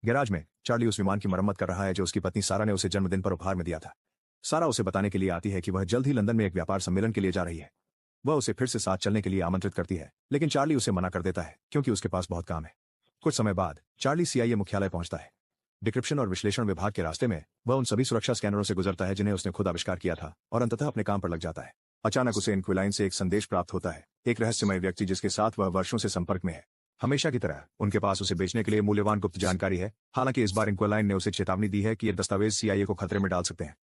Garage में Charlie उस विमान की मरम्मत कर रहा है जो उसकी पत्नी सारा ने उसे जन्मदिन पर उपहार में दिया था। सारा उसे बताने के लिए आती है कि वह जल्द ही लंदन में एक व्यापार सम्मेलन के लिए जा रही है। वह उसे फिर से साथ चलने के लिए आमंत्रित करती है, लेकिन चार्ली उसे मना कर देता है क्योंकि उसके पास बहुत काम है। कुछ समय बाद चार्ली सीआईए मुख्यालय पहुंचता है। डिक्रिप्शन और विश्लेषण विभाग के रास्ते में वह उन सभी सुरक्षा स्कैनरों से गुजरता है जिन्हें उसने खुद आविष्कार किया था और अंततः अपने काम पर लग जाता है। अचानक उसे इनक्विलाइन से एक संदेश प्राप्त होता है, एक रहस्यमय व्यक्ति जिसके साथ वह वर्षों से संपर्क में है। हमेशा की तरह उनके पास उसे बेचने के लिए मूल्यवान गुप्त जानकारी है। हालांकि इस बार इनक्विलाइन ने उसे चेतावनी दी है कि ये दस्तावेज सीआईए को खतरे में डाल सकते हैं।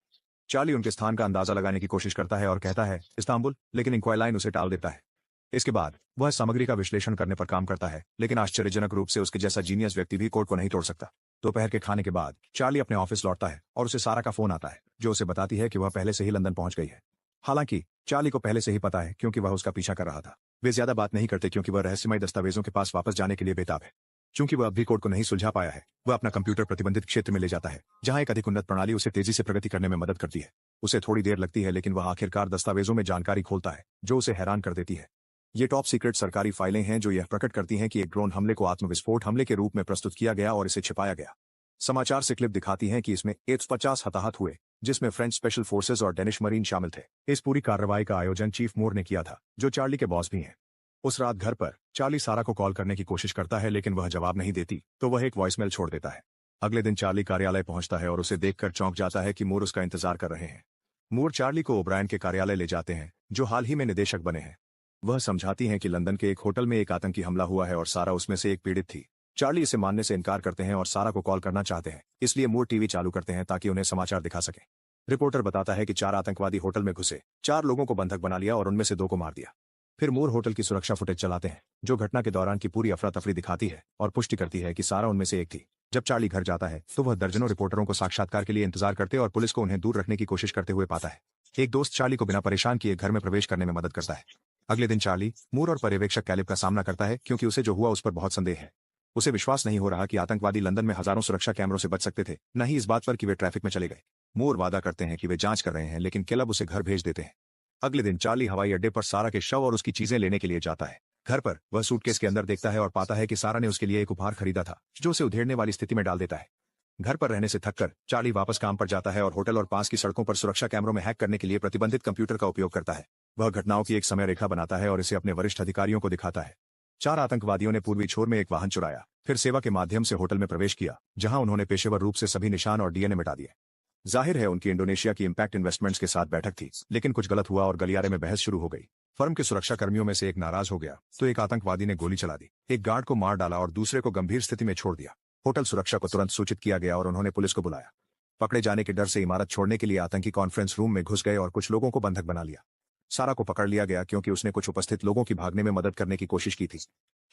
चार्ली उनके स्थान का अंदाजा लगाने की कोशिश करता है और कहता है इस्तांबुल, लेकिन इनक्विलाइन उसे टाल देता है। इसके बाद वह सामग्री का विश्लेषण करने पर काम करता है, लेकिन आश्चर्यजनक रूप से उसके जैसा जीनियस व्यक्ति भी कोड को नहीं तोड़ सकता। दोपहर के खाने के बाद चार्ली अपने ऑफिस लौटता है और उसे सारा का फोन आता है जो उसे बताती है कि वह पहले से ही लंदन पहुंच गई है। हालांकि चार्ली को पहले से ही पता है क्योंकि वह उसका पीछा कर रहा था। वे ज्यादा बात नहीं करते क्योंकि वह रहस्यमय दस्तावेजों के पास वापस जाने के लिए बेताब है। चूंकि वह अब भी कोड को नहीं सुलझा पाया है, वह अपना कंप्यूटर प्रतिबंधित क्षेत्र में ले जाता है जहां एक अधिक उन्नत प्रणाली उसे तेजी से प्रगति करने में मदद करती है। उसे थोड़ी देर लगती है, लेकिन वह आखिरकार दस्तावेजों में जानकारी खोलता है जो उसे हैरान कर देती है। ये टॉप सीक्रेट सरकारी फाइलें हैं जो यह प्रकट करती हैं कि एक ड्रोन हमले को आत्मविस्फोट हमले के रूप में प्रस्तुत किया गया और इसे छिपाया गया। समाचार से क्लिप दिखाती हैं कि इसमें 150 हताहत हुए, जिसमें फ्रेंच स्पेशल फोर्सेज और डेनिश मरीन शामिल थे। इस पूरी कार्रवाई का आयोजन चीफ मूर ने किया था, जो चार्ली के बॉस भी हैं। उस रात घर पर चार्ली सारा को कॉल करने की कोशिश करता है, लेकिन वह जवाब नहीं देती, तो वह एक वॉइसमेल छोड़ देता है। अगले दिन चार्ली कार्यालय पहुंचता है और उसे देखकर चौंक जाता है कि मूर उसका इंतजार कर रहे हैं। मूर चार्ली को ओब्रायन के कार्यालय ले जाते हैं, जो हाल ही में निदेशक बने हैं। वह समझाती हैं कि लंदन के एक होटल में एक आतंकी हमला हुआ है और सारा उसमें से एक पीड़ित थी। चार्ली इसे मानने से इनकार करते हैं और सारा को कॉल करना चाहते हैं, इसलिए मूर टीवी चालू करते हैं ताकि उन्हें समाचार दिखा सकें। रिपोर्टर बताता है कि 4 आतंकवादी होटल में घुसे, 4 लोगों को बंधक बना लिया और उनमें से 2 को मार दिया। फिर मूर होटल की सुरक्षा फुटेज चलाते हैं जो घटना के दौरान की पूरी अफरा तफरी दिखाती है और पुष्टि करती है कि सारा उनमें से एक थी। जब चार्ली घर जाता है तो वह दर्जनों रिपोर्टरों को साक्षात्कार के लिए इंतजार करते और पुलिस को उन्हें दूर रखने की कोशिश करते हुए पाता है। एक दोस्त चार्ली को बिना परेशान किए घर में प्रवेश करने में मदद करता है। अगले दिन चार्ली मूर और पर्यवेक्षक कैलिब का सामना करता है क्योंकि उसे जो हुआ उस पर बहुत संदेह है। उसे विश्वास नहीं हो रहा कि आतंकवादी लंदन में हजारों सुरक्षा कैमरों से बच सकते थे, न ही इस बात पर कि वे ट्रैफिक में चले गए। मूर वादा करते हैं कि वे जांच कर रहे हैं, लेकिन कैलिब उसे घर भेज देते हैं। अगले दिन चार्ली हवाई अड्डे पर सारा के शव और उसकी चीजें लेने के लिए जाता है। घर पर वह सूटकेस के अंदर देखता है और पाता है कि सारा ने उसके लिए एक उपहार खरीदा था जो उसे उधेड़ने वाली स्थिति में डाल देता है। घर पर रहने से थककर चार्ली वापस काम पर जाता है और होटल और पास की सड़कों पर सुरक्षा कैमरों में हैक करने के लिए प्रतिबंधित कंप्यूटर का उपयोग करता है। वह घटनाओं की एक समय रेखा बनाता है और इसे अपने वरिष्ठ अधिकारियों को दिखाता है। 4 आतंकवादियों ने पूर्वी छोर में एक वाहन चुराया, फिर सेवा के माध्यम से होटल में प्रवेश किया, जहां उन्होंने पेशेवर रूप से सभी निशान और डीएनए मिटा दिए। जाहिर है उनकी इंडोनेशिया की इम्पैक्ट इन्वेस्टमेंट्स के साथ बैठक थी, लेकिन कुछ गलत हुआ और गलियारे में बहस शुरू हो गई। फर्म के सुरक्षा कर्मियों में से एक नाराज हो गया तो एक आतंकवादी ने गोली चला दी, एक गार्ड को मार डाला और दूसरे को गंभीर स्थिति में छोड़ दिया। होटल सुरक्षा को तुरंत सूचित किया गया और उन्होंने पुलिस को बुलाया। पकड़े जाने के डर से इमारत छोड़ने के लिए आतंकी कॉन्फ्रेंस रूम में घुस गए और कुछ लोगों को बंधक बना लिया। सारा को पकड़ लिया गया क्योंकि उसने कुछ उपस्थित लोगों की भागने में मदद करने की कोशिश की थी।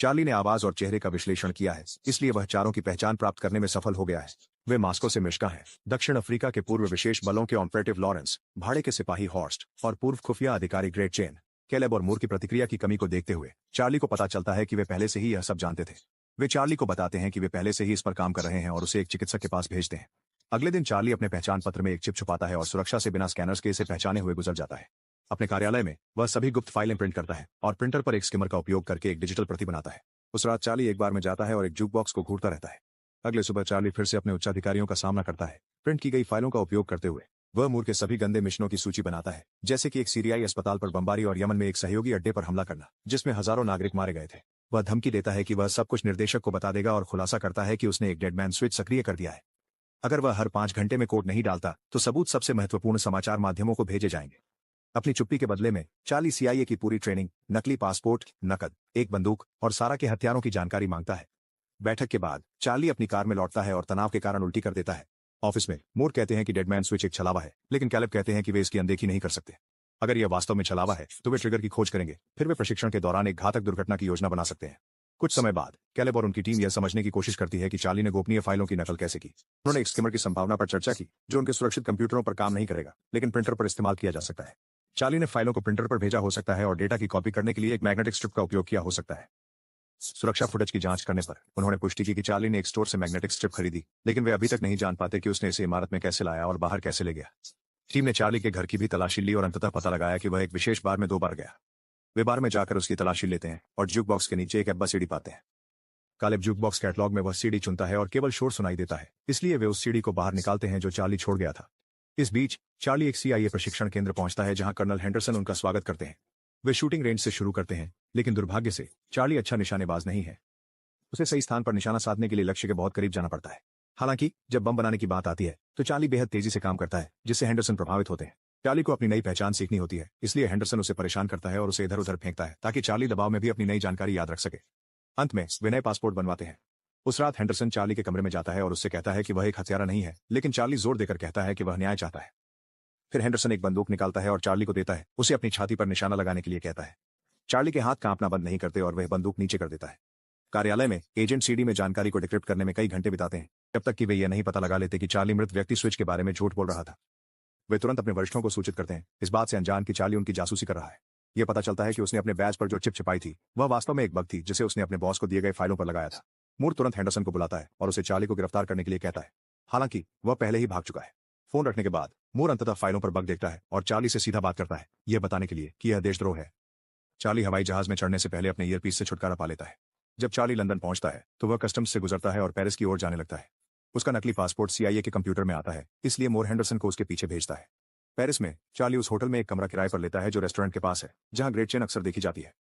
चार्ली ने आवाज और चेहरे का विश्लेषण किया है, इसलिए वह चारों की पहचान प्राप्त करने में सफल हो गया है। वे मास्को से मिश्का हैं, दक्षिण अफ्रीका के पूर्व विशेष बलों के ऑपरेटिव लॉरेंस, भाड़े के सिपाही हॉर्स्ट और पूर्व खुफिया अधिकारी ग्रेट चेन। कैलेब और मूर की प्रतिक्रिया की कमी को देखते हुए चार्ली को पता चलता है कि वे पहले से ही यह सब जानते थे। वे चार्ली को बताते हैं कि वे पहले से ही इस पर काम कर रहे हैं और उसे एक चिकित्सक के पास भेजते हैं। अगले दिन चार्ली अपने पहचान पत्र में एक चिप छुपाता है और सुरक्षा से बिना स्कैनर्स के इसे पहचाने हुए गुजर जाता है। अपने कार्यालय में वह सभी गुप्त फाइलें प्रिंट करता है और प्रिंटर पर एक स्किमर का उपयोग करके एक डिजिटल प्रति बनाता है। उस रात चार्ली एक बार में जाता है और एक जूक बॉक्स को घूरता रहता है। अगले सुबह चार्ली फिर से अपने उच्चाधिकारियों का सामना करता है। प्रिंट की गई फाइलों का उपयोग करते हुए वह मूर के सभी गंदे मिशनों की सूची बनाता है, जैसे कि एक सीरियाई अस्पताल पर बमबारी और यमन में एक सहयोगी अड्डे पर हमला करना जिसमें हजारों नागरिक मारे गए थे। वह धमकी देता है कि वह सब कुछ निर्देशक को बता देगा और खुलासा करता है कि उसने एक डेडमैन स्विच सक्रिय कर दिया है। अगर वह हर 5 घंटे में कोड नहीं डालता तो सबूत सबसे महत्वपूर्ण समाचार माध्यमों को भेजे जाएंगे। अपनी चुप्पी के बदले में चार्ली सीआईए की पूरी ट्रेनिंग, नकली पासपोर्ट, नकद, एक बंदूक और सारा के हथियारों की जानकारी मांगता है। बैठक के बाद चार्ली अपनी कार में लौटता है और तनाव के कारण उल्टी कर देता है। ऑफिस में मूर कहते हैं कि डेडमैन स्विच एक छलावा है, लेकिन कैलेब कहते हैं कि वे इसकी अनदेखी नहीं कर सकते। अगर यह वास्तव में छलावा है तो वे ट्रिगर की खोज करेंगे, फिर वे प्रशिक्षण के दौरान एक घातक दुर्घटना की योजना बना सकते हैं। कुछ समय बाद कैलेब और उनकी टीम यह समझने की कोशिश करती है कि चार्ली ने गोपनीय फाइलों की नकल कैसे की। उन्होंने एक स्किमर की संभावना पर चर्चा की जो उनके सुरक्षित कंप्यूटरों पर काम नहीं करेगा, लेकिन प्रिंटर पर इस्तेमाल किया जा सकता है। चार्ली ने फाइलों को प्रिंटर पर भेजा हो सकता है और डेटा की कॉपी करने के लिए एक मैग्नेटिक स्ट्रिप का उपयोग किया हो सकता है। सुरक्षा फुटेज की जांच करने पर उन्होंने पुष्टि की कि चार्ली ने एक स्टोर से मैग्नेटिक स्ट्रिप खरीदी, लेकिन वे अभी तक नहीं जान पाते कि उसने इसे इमारत में कैसे लाया और बाहर कैसे ले गया। टीम ने चार्ली के घर की भी तलाशी ली और अंततः पता लगाया कि वह एक विशेष बार में 2 बार गया। वे बार में जाकर उसकी तलाशी लेते हैं और ज्यूक बॉक्स के नीचे एक एब्बा सीडी पाते हैं। काले जूक बॉक्स कैटलॉग में वह सीडी चुनता है और केवल शोर सुनाई देता है, इसलिए वे उस सीडी को बाहर निकालते हैं जो चार्ली छोड़ गया था। इस बीच चार्ली एक CIA प्रशिक्षण केंद्र पहुंचता है जहां कर्नल हेंडरसन उनका स्वागत करते हैं। वे शूटिंग रेंज से शुरू करते हैं, लेकिन दुर्भाग्य से चार्ली अच्छा निशानेबाज नहीं है। उसे सही स्थान पर निशाना साधने के लिए लक्ष्य के बहुत करीब जाना पड़ता है। हालांकि जब बम बनाने की बात आती है तो चार्ली बेहद तेजी से काम करता है, जिससे हेंडरसन प्रभावित होते हैं। चार्ली को अपनी नई पहचान सीखनी होती है, इसलिए हेंडरसन उसे परेशान करता है और उसे इधर उधर फेंकता है ताकि चार्ली दबाव में भी अपनी नई जानकारी याद रख सके। अंत में वे नए पासपोर्ट बनवाते हैं। उस रात हेंडरसन चार्ली के कमरे में जाता है और उससे कहता है कि वह एक हत्यारा नहीं है, लेकिन चार्ली जोर देकर कहता है कि वह न्याय चाहता है। फिर हेंडरसन एक बंदूक निकालता है और चार्ली को देता है, उसे अपनी छाती पर निशाना लगाने के लिए कहता है। चार्ली के हाथ कांपना बंद नहीं करते और वह बंदूक नीचे कर देता है। कार्यालय में एजेंट सीडी में जानकारी को डिक्रिप्ट करने में कई घंटे बिताते हैं, जब तक कि वे यह नहीं पता लगा लेते कि चार्ली मृत व्यक्ति स्विच के बारे में झूठ बोल रहा था। वे तुरंत अपने वरिष्ठों को सूचित करते हैं, इस बात से अनजान कि चार्ली उनकी जासूसी कर रहा है। यह पता चलता है कि उसने अपने बैज पर जो चिप छिपाई थी वह वास्तव में एक बग थी जिसे उसने अपने बॉस को दिए गए फाइलों पर लगाया था। मूर तुरंत हेंडरसन को बुलाता है और उसे चार्ली को गिरफ्तार करने के लिए कहता है। हालांकि वह पहले ही भाग चुका है। फोन रखने के बाद मूर अंततः फाइलों पर बग देखता है और चार्ली से सीधा बात करता है, यह बताने के लिए कि यह देशद्रोह है। चार्ली हवाई जहाज में चढ़ने से पहले अपने ईयरपीस से छुटकारा पा लेता है। जब चार्ली लंदन पहुंचता है तो वह कस्टम्स से गुजरता है और पेरिस की ओर जाने लगता है। उसका नकली पासपोर्ट CIA के कंप्यूटर में आता है, इसलिए मूर हेंडरसन को उसके पीछे भेजता है। पेरिस में चार्ली उस होटल में एक कमरा किराए पर लेता है जो रेस्टोरेंट के पास है, जहां ग्रेट चेन अक्सर देखी जाती है।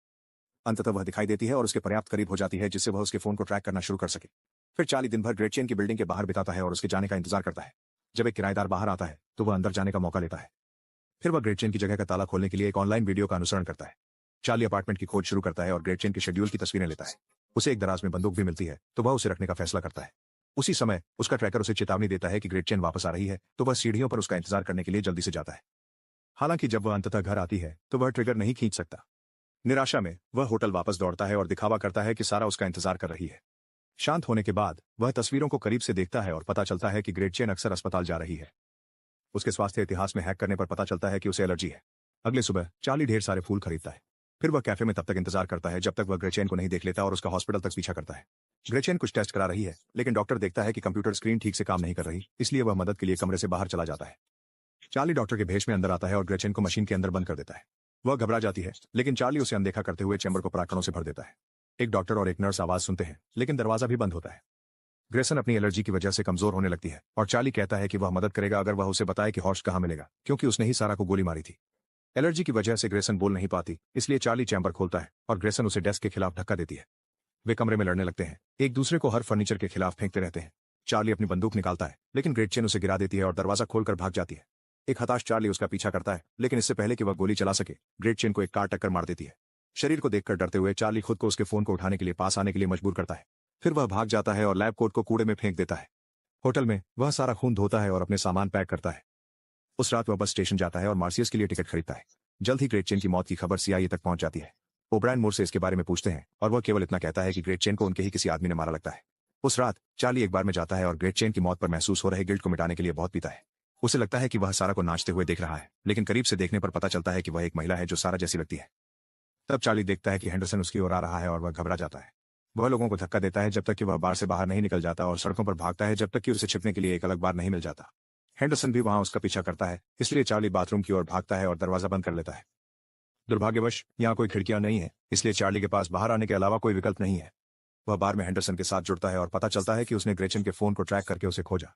अंततः वह दिखाई देती है और उसके पर्याप्त करीब हो जाती है जिससे वह उसके फोन को ट्रैक करना शुरू कर सके। फिर चार्ली दिन भर ग्रेट चेन की बिल्डिंग के बाहर बिताता है और उसके जाने का इंतजार करता है। जब एक किराएदार बाहर आता है तो वह अंदर जाने का मौका लेता है। फिर वह ग्रेट चेन की जगह का ताला खोलने के लिए एक ऑनलाइन वीडियो का अनुसरण करता है। चार्ली अपार्टमेंट की खोज शुरू करता है और ग्रेट चेन के शेड्यूल की तस्वीरें लेता है। उसे एक दराज में बंदूक भी मिलती है, तो वह उसे रखने का फैसला करता है। उसी समय उसका ट्रैकर उसे चेतावनी देता है कि ग्रेट चेन वापस आ रही है, तो वह सीढ़ियों पर उसका इंतजार करने के लिए जल्दी से जाता है। हालांकि जब वह अंततः घर आती है तो वह ट्रिगर नहीं खींच सकता। निराशा में वह होटल वापस दौड़ता है और दिखावा करता है कि सारा उसका इंतजार कर रही है। शांत होने के बाद वह तस्वीरों को करीब से देखता है और पता चलता है कि ग्रेट चेन अक्सर अस्पताल जा रही है। उसके स्वास्थ्य इतिहास में हैक करने पर पता चलता है कि उसे एलर्जी है। अगले सुबह चार्ली ढेर सारे फूल खरीदता है। फिर वह कैफे में तब तक इंतजार करता है जब तक वह ग्रेचेन को नहीं देख लेता और उसका हॉस्पिटल तक पीछा करता है। ग्रेचेन कुछ टेस्ट करा रही है, लेकिन डॉक्टर देखता है कि कंप्यूटर स्क्रीन ठीक से काम नहीं कर रही, इसलिए वह मदद के लिए कमरे से बाहर चला जाता है। चार्ली डॉक्टर के भेष में अंदर आता है और ग्रेचेन को मशीन के अंदर बंद कर देता है। वह घबरा जाती है, लेकिन चार्ली उसे अनदेखा करते हुए चैम्बर को पराक्रमों से भर देता है। एक डॉक्टर और एक नर्स आवाज सुनते हैं, लेकिन दरवाजा भी बंद होता है। ग्रेसन अपनी एलर्जी की वजह से कमजोर होने लगती है और चार्ली कहता है कि वह मदद करेगा अगर वह उसे बताए कि हॉर्स्ट कहां मिलेगा, क्योंकि उसने ही सारा को गोली मारी थी। एलर्जी की वजह से ग्रेसन बोल नहीं पाती, इसलिए चार्ली चैम्बर खोलता है और ग्रेसन उसे डेस्क के खिलाफ धक्का देती है। वे कमरे में लड़ने लगते हैं, एक दूसरे को हर फर्नीचर के खिलाफ फेंकते रहते हैं। चार्ली अपनी बंदूक निकालता है, लेकिन ग्रेटचेन उसे गिरा देती है और दरवाजा खोलकर भाग जाती है। एक हताश चार्ली उसका पीछा करता है, लेकिन इससे पहले कि वह गोली चला सके ग्रेटचेन को एक कार टक्कर मार देती है। शरीर को देखकर डरते हुए चार्ली खुद को उसके फोन को उठाने के लिए पास आने के लिए मजबूर करता है। फिर वह भाग जाता है और लैब कोट को कूड़े में फेंक देता है। होटल में वह सारा खून धोता है और अपने सामान पैक करता है। उस रात वह बस स्टेशन जाता है और मार्सियस के लिए टिकट खरीदता है। जल्द ही ग्रेटचेन की मौत की खबर CIA तक पहुंच जाती है। ओब्रायन मूर से इसके बारे में पूछते हैं और वह केवल इतना कहता है कि ग्रेटचेन को उनके ही किसी आदमी ने मारा लगता है। उस रात चार्ली एक बार में जाता है और ग्रेटचेन की मौत पर महसूस हो रहे गिल्ट को मिटाने के लिए बहुत पीता है। उसे लगता है कि वह सारा को नाचते हुए देख रहा है, लेकिन करीब से देखने पर पता चलता है कि वह एक महिला है जो सारा जैसी लगती है। तब चार्ली देखता है कि हेंडरसन उसकी ओर आ रहा है और वह घबरा जाता है। वह लोगों को धक्का देता है जब तक कि वह बार से बाहर नहीं निकल जाता और सड़कों पर भागता है जब तक कि उसे छिपने के लिए एक अलग बार नहीं मिल जाता। हेंडरसन भी वहां उसका पीछा करता है, इसलिए चार्ली बाथरूम की ओर भागता है और दरवाजा बंद कर लेता है। दुर्भाग्यवश यहाँ कोई खिड़कियां नहीं है, इसलिए चार्ली के पास बाहर आने के अलावा कोई विकल्प नहीं है। वह बार में हेंडरसन के साथ जुड़ता है और पता चलता है कि उसने ग्रेचन के फोन को ट्रैक करके उसे खोजा।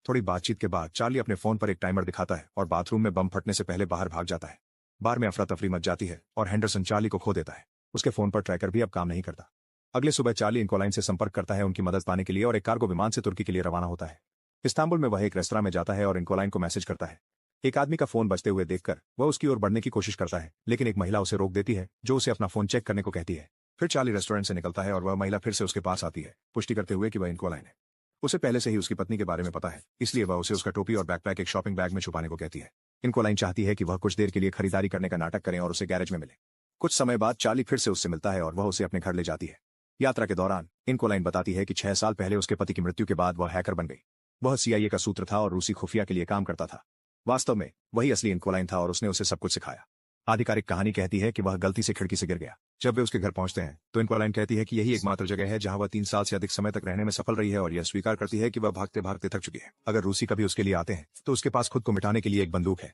थोड़ी बातचीत के बाद चार्ली अपने फोन पर एक टाइमर दिखाता है और बाथरूम में बम फटने से पहले बाहर भाग जाता है। बार में अफरा तफरी मच जाती है और हेंडरसन चार्ली को खो देता है। उसके फोन पर ट्रैकर भी अब काम नहीं करता। अगले सुबह चार्ली इनकोलाइन से संपर्क करता है उनकी मदद पाने के लिए और एक कार्गो विमान से तुर्की के लिए रवाना होता है। इस्तांबुल में वह एक रेस्तरां में जाता है और इनकोलाइन को मैसेज करता है। एक आदमी का फोन बजते हुए देखकर वह उसकी ओर बढ़ने की कोशिश करता है, लेकिन एक महिला उसे रोक देती है जो उसे अपना फोन चेक करने को कहती है। फिर चार्ली रेस्टोरेंट से निकलता है और वह महिला फिर से उसके पास आती है, पुष्टि करते हुए कि वह इनकोलाइन है। उसे पहले से ही उसकी पत्नी के बारे में पता है, इसलिए वह उसे उसका टोपी और बैकपैक एक शॉपिंग बैग में छुपाने को कहती है। इनकोलाइन चाहती है कि वह कुछ देर के लिए खरीदारी करने का नाटक करें और उसे गैरेज में मिले। कुछ समय बाद चार्ली फिर से उससे मिलता है और वह उसे अपने घर ले जाती है। यात्रा के दौरान इनकोलाइन बताती है कि 6 साल पहले उसके पति की मृत्यु के बाद वह हैकर बन गई। वह CIA का सूत्र था और रूसी खुफिया के लिए काम करता था। वास्तव में वही असली इनकोलाइन था और उसने उसे सब कुछ सिखाया। आधिकारिक कहानी कहती है कि वह गलती से खिड़की से गिर गया। जब वे उसके घर पहुंचते हैं तो इनकोलाइन कहती है कि यही एकमात्र जगह है जहां वह 3 साल से अधिक समय तक रहने में सफल रही है और यह स्वीकार करती है कि वह भागते भागते थक चुकी है। अगर रूसी कभी उसके लिए आते हैं तो उसके पास खुद को मिटाने के लिए एक बंदूक है।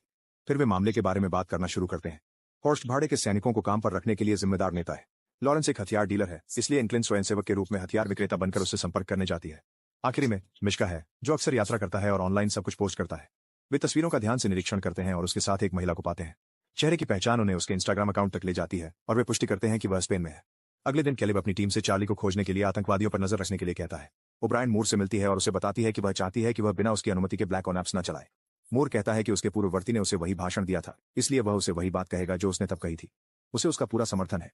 फिर वे मामले के बारे में बात करना शुरू करते हैं। हॉर्स्ट भाड़े के सैनिकों को काम पर रखने के लिए जिम्मेदार नेता है। लॉरेंस एक हथियार डीलर है, इसलिए इंक्लिन स्वयंसेवक के रूप में हथियार विक्रेता बनकर उससे संपर्क करने जाती है। आखिरी में मिश्का है, जो अक्सर यात्रा करता है और ऑनलाइन सब कुछ पोस्ट करता है। वे तस्वीरों का ध्यान से निरीक्षण करते हैं और उसके साथ एक महिला को पाते हैं। चेहरे की पहचान उन्हें उसके इंस्टाग्राम अकाउंट तक ले जाती है और वे पुष्टि करते हैं कि वह स्पेन में है। अगले दिन कैलिब अपनी टीम से चार्ली को खोजने के लिए आतंकवादियों पर नजर रखने के लिए कहता है। ओब्रायन मूर से मिलती है और उसे बताती है कि वह चाहती है कि वह बिना उसकी अनुमति के ब्लैक ऑन ऐप्स न चलाए। मूर कहता है कि उसके पूर्ववर्ती ने उसे वही भाषण दिया था, इसलिए वह उसे वही बात कहेगा जो उसने तब कही थी। उसे उसका पूरा समर्थन है।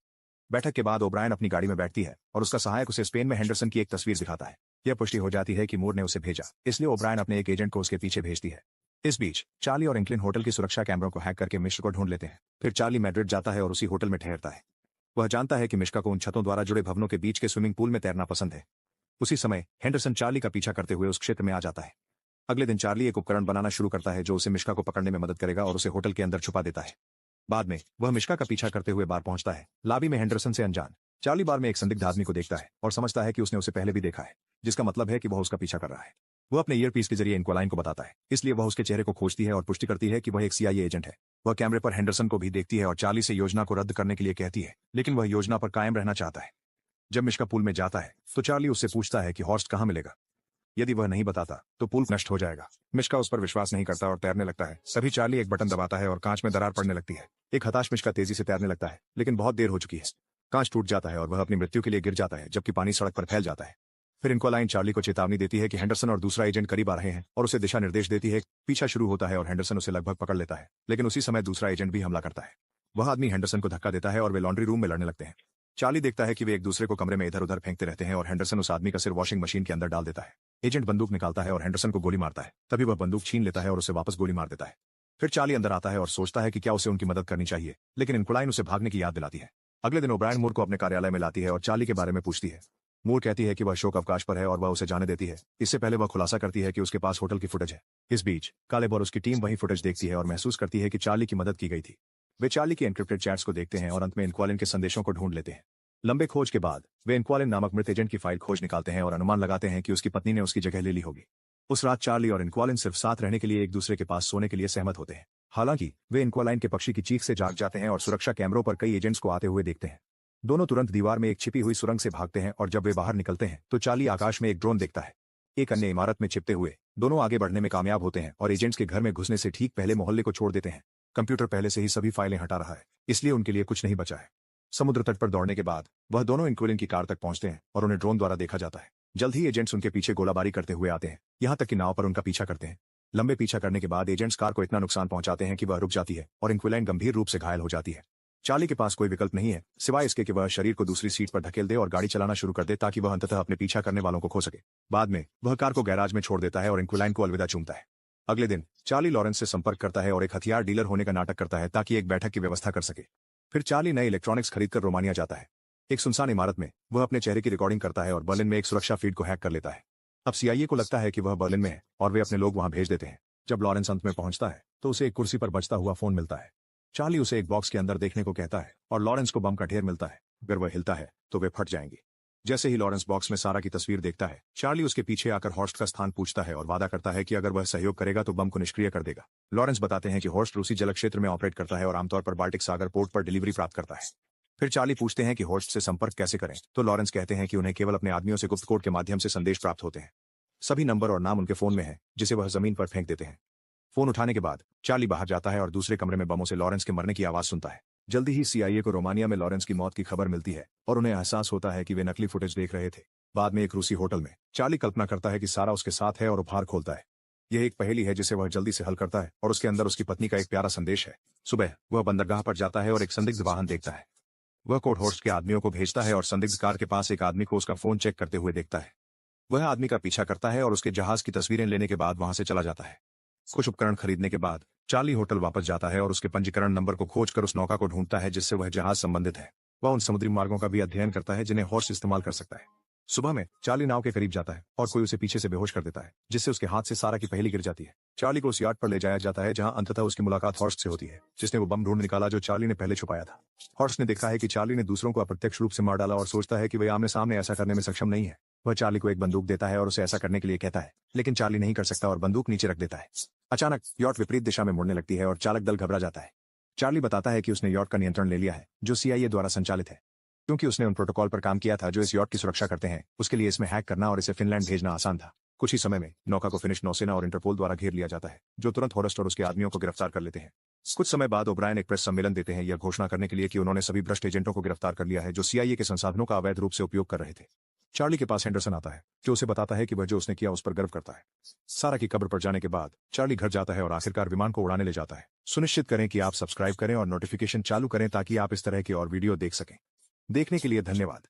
बैठक के बाद ओब्रायन अपनी गाड़ी में बैठती है और उसका सहायक उसे स्पेन में हेंडरसन की एक तस्वीर दिखाता है। यह पुष्टि हो जाती है कि मूर ने उसे भेजा, इसलिए ओब्रायन अपने एक एजेंट को उसके पीछे भेजती है। इस बीच चार्ली और इंक्लिन होटल की सुरक्षा कैमरों को हैक करके मिश्र को ढूंढ लेते हैं। फिर चार्ली मैड्रिड जाता है और उसी होटल में ठहरता है। वह जानता है कि मिश्का को उन छतों द्वारा जुड़े भवनों के बीच के स्विमिंग पूल में तैरना पसंद है। उसी समय हेंडरसन चार्ली का पीछा करते हुए उस क्षेत्र में आ जाता है। अगले दिन चार्ली एक उपकरण बनाना शुरू करता है जो उसे मिश्का को पकड़ने में मदद करेगा और उसे होटल के अंदर छुपा देता है। बाद में वह मिश्का का पीछा करते हुए बार पहुंचता है। लॉबी में हेंडरसन से अनजान चार्ली बार में एक संदिग्ध आदमी को देखता है और समझता है कि उसने उसे पहले भी देखा है, जिसका मतलब है कि वह उसका पीछा कर रहा है। वह अपने ईयरपीस के जरिए इनक्वालाइन को बताता है, इसलिए वह उसके चेहरे को खोजती है और पुष्टि करती है कि वह एक सीआईए एजेंट है। वह कैमरे पर हेंडरसन को भी देखती है और चार्ली से योजना को रद्द करने के लिए कहती है, लेकिन वह योजना पर कायम रहना चाहता है। जब मिश्का पूल में जाता है तो चार्ली उससे पूछता है कि हॉर्स्ट कहाँ मिलेगा। यदि वह नहीं बताता तो पूल नष्ट हो जाएगा। मिश्का उस पर विश्वास नहीं करता और तैरने लगता है। तभी चार्ली एक बटन दबाता है और कांच में दरार पड़ने लगती है। एक हताश मिश्का तेजी से तैरने लगता है, लेकिन बहुत देर हो चुकी है। कांच टूट जाता है और वह अपनी मृत्यु के लिए गिर जाता है, जबकि पानी सड़क पर फैल जाता है। फिर इनक्वालाइन चार्ली को चेतावनी देती है कि हेंडरसन और दूसरा एजेंट करीब आ रहे हैं और उसे दिशा निर्देश देती है। पीछा शुरू होता है और हेंडरसन उसे लगभग पकड़ लेता है, लेकिन उसी समय दूसरा एजेंट भी हमला करता है। वह आदमी हेंडरसन को धक्का देता है और वे लॉन्ड्री रूम में लड़ने लगते हैं। चार्ली देखता है कि वे एक दूसरे को कमरे में इधर उधर फेंकते रहते हैं और हेंडरसन उस आदमी का सिर वॉशिंग मशीन के अंदर डाल देता है। एजेंट बंदूक निकालता है और हेंडरसन को गोली मारता है। तभी वह बंदूक छीन लेता है और उसे वापस गोली मार देता है। फिर चार्ली अंदर आता है और सोचता है कि क्या उसे उनकी मदद करनी चाहिए, लेकिन इनक्वालाइन उसे भागने की याद दिलाती है। अगले दिन ओब्रायन मूर को अपने कार्यालय में लाती है और चार्ली के बारे में पूछती है। मूर कहती है कि वह शोक अवकाश पर है और वह उसे जाने देती है। इससे पहले वह खुलासा करती है कि उसके पास होटल की फुटेज है। इस बीच कालेब और उसकी टीम वही फुटेज देखती है और महसूस करती है कि चार्ली की मदद की गई थी। वे चार्ली की एन्क्रिप्टेड चैट्स को देखते हैं और अंत में इनक्वालिन के संदेशों को ढूंढ लेते हैं। लंबे खोज के बाद वे इनक्वालिन नामक मृत एजेंट की फाइल खोज निकालते हैं और अनुमान लगाते हैं कि उसकी पत्नी ने उसकी जगह ले ली होगी। उस रात चार्ली और इनक्वालिन सिर्फ साथ रहने के लिए एक दूसरे के पास सोने के लिए सहमत होते हैं। हालांकि वे इनक्वालाइन के पक्षी की चीख से जाग जाते हैं और सुरक्षा कैमरों पर कई एजेंट्स को आते हुए देखते हैं। दोनों तुरंत दीवार में एक छिपी हुई सुरंग से भागते हैं और जब वे बाहर निकलते हैं तो चार्ली आकाश में एक ड्रोन देखता है। एक अन्य इमारत में छिपते हुए दोनों आगे बढ़ने में कामयाब होते हैं और एजेंट्स के घर में घुसने से ठीक पहले मोहल्ले को छोड़ देते हैं। कंप्यूटर पहले से ही सभी फाइलें हटा रहा है, इसलिए उनके लिए कुछ नहीं बचा है। समुद्र तट पर दौड़ने के बाद वह दोनों इनक्विलिन की कार तक पहुंचते हैं और उन्हें ड्रोन द्वारा देखा जाता है। जल्द ही एजेंट्स उनके पीछे गोलाबारी करते हुए आते हैं, यहां तक कि नाव पर उनका पीछा करते हैं। लंबे पीछा करने के बाद एजेंट्स कार को इतना नुकसान पहुंचाते हैं कि वह रुक जाती है और इनक्विलाइन गंभीर रूप से घायल हो जाती है। चार्ली के पास कोई विकल्प नहीं है सिवाय इसके कि वह शरीर को दूसरी सीट पर धकेल दे और गाड़ी चलाना शुरू कर दे ताकि वह अंततः अपने पीछा करने वालों को खो सके। बाद में वह कार को गैराज में छोड़ देता है और इनक्विलाइन को अलविदा चूमता है। अगले दिन चार्ली लॉरेंस से संपर्क करता है और एक हथियार डीलर होने का नाटक करता है ताकि एक बैठक की व्यवस्था कर सके। फिर चार्ली नए इलेक्ट्रॉनिक्स खरीदकर रोमानिया जाता है। एक सुनसान इमारत में वह अपने चेहरे की रिकॉर्डिंग करता है और बर्लिन में एक सुरक्षा फीड को हैक कर लेता है। अब सीआईए को लगता है कि वह बर्लिन में है और वे अपने लोग वहां भेज देते हैं। जब लॉरेंस अंत में पहुंचता है तो उसे एक कुर्सी पर बजता हुआ फोन मिलता है। चार्ली उसे एक बॉक्स के अंदर देखने को कहता है और लॉरेंस को बम का ढेर मिलता है। अगर वह हिलता है तो वे फट जाएंगे। जैसे ही लॉरेंस बॉक्स में सारा की तस्वीर देखता है, चार्ली उसके पीछे आकर हॉर्स्ट का स्थान पूछता है और वादा करता है कि अगर वह सहयोग करेगा तो बम को निष्क्रिय कर देगा। लॉरेंस बताते हैं कि हॉर्स्ट रूसी जल क्षेत्र में ऑपरेट करता है और आमतौर पर बाल्टिक सागर पोर्ट पर डिलीवरी प्राप्त करता है। फिर चार्ली पूछते हैं कि हॉर्स्ट से संपर्क कैसे करें, तो लॉरेंस कहते हैं कि उन्हें केवल अपने आदमियों से गुप्त कोड के माध्यम से संदेश प्राप्त होते हैं। सभी नंबर और नाम उनके फोन में है, जिसे वह जमीन पर फेंक देते हैं। फोन उठाने के बाद चार्ली बाहर जाता है और दूसरे कमरे में बमों से लॉरेंस के मरने की आवाज सुनता है। जल्दी ही सीआईए को रोमानिया में लॉरेंस की मौत की खबर मिलती है और उन्हें एहसास होता है कि वे नकली फुटेज देख रहे थे। बाद में एक रूसी होटल में चार्ली कल्पना करता है कि सारा उसके साथ है और उपहार खोलता है। यह एक पहेली है जिसे वह जल्दी से हल करता है और उसके अंदर उसकी पत्नी का एक प्यारा संदेश है। सुबह वह बंदरगाह पर जाता है और एक संदिग्ध वाहन देखता है। वह कोड हॉर्स्ट के आदमियों को भेजता है और संदिग्ध कार के पास एक आदमी को उसका फोन चेक करते हुए देखता है। वह आदमी का पीछा करता है और उसके जहाज की तस्वीरें लेने के बाद वहां से चला जाता है। कुछ उपकरण खरीदने के बाद चार्ली होटल वापस जाता है और उसके पंजीकरण नंबर को खोजकर उस नौका को ढूंढता है जिससे वह जहाज संबंधित है। वह उन समुद्री मार्गों का भी अध्ययन करता है जिन्हें हॉर्स इस्तेमाल कर सकता है। सुबह में चार्ली नाव के करीब जाता है और कोई उसे पीछे से बेहोश कर देता है, जिससे उसके हाथ से सारा की पहेली गिर जाती है। चार्ली को उस यार्ड पर ले जाया जाता है जहां अंततः उसकी मुलाकात हॉर्स्ट से होती है, जिसने वो बम ढूंढ निकाला जो चार्ली ने पहले छुपाया था। हॉर्स्ट ने देखा है कि चार्ली ने दूसरों को अप्रत्यक्ष रूप से मार डाला और सोचता है कि वे आमने सामने ऐसा करने में सक्षम नहीं है। वह चार्ली को एक बंदूक देता है और उसे ऐसा करने के लिए कहता है, लेकिन चार्ली नहीं कर सकता और बंदूक नीचे रख देता है। अचानक यॉट विपरीत दिशा में मुड़ने लगती है और चालक दल घबरा जाता है। चार्ली बताता है कि उसने यॉट का नियंत्रण ले लिया है, जो सीआईए द्वारा संचालित है। क्योंकि उसने उन प्रोटोकॉल पर काम किया था जो इस यॉट की सुरक्षा करते हैं, उसके लिए इसमें हैक करना और इसे फिनलैंड भेजना आसान था। कुछ ही समय में नौका को फिनिश नौसेना और इंटरपोल द्वारा घेर लिया जाता है, जो तुरंत हॉरेस्ट और उसके आदमियों को गिरफ्तार कर लेते हैं। कुछ समय बाद ओब्रायन एक प्रेस सम्मेलन देते हैं यह घोषणा करने के लिए कि उन्होंने सभी भ्रष्ट एजेंटों को गिरफ्तार कर लिया है जो सीआईए के संसाधनों का अवैध रूप से उपयोग कर रहे थे। चार्ली के पास हेंडरसन आता है, जो उसे बताता है कि वह जो उसने किया उस पर गर्व करता है। सारा की कब्र पर जाने के बाद चार्ली घर जाता है और आखिरकार विमान को उड़ाने ले जाता है। सुनिश्चित करें कि आप सब्सक्राइब करें और नोटिफिकेशन चालू करें ताकि आप इस तरह की और वीडियो देख सकें। देखने के लिए धन्यवाद।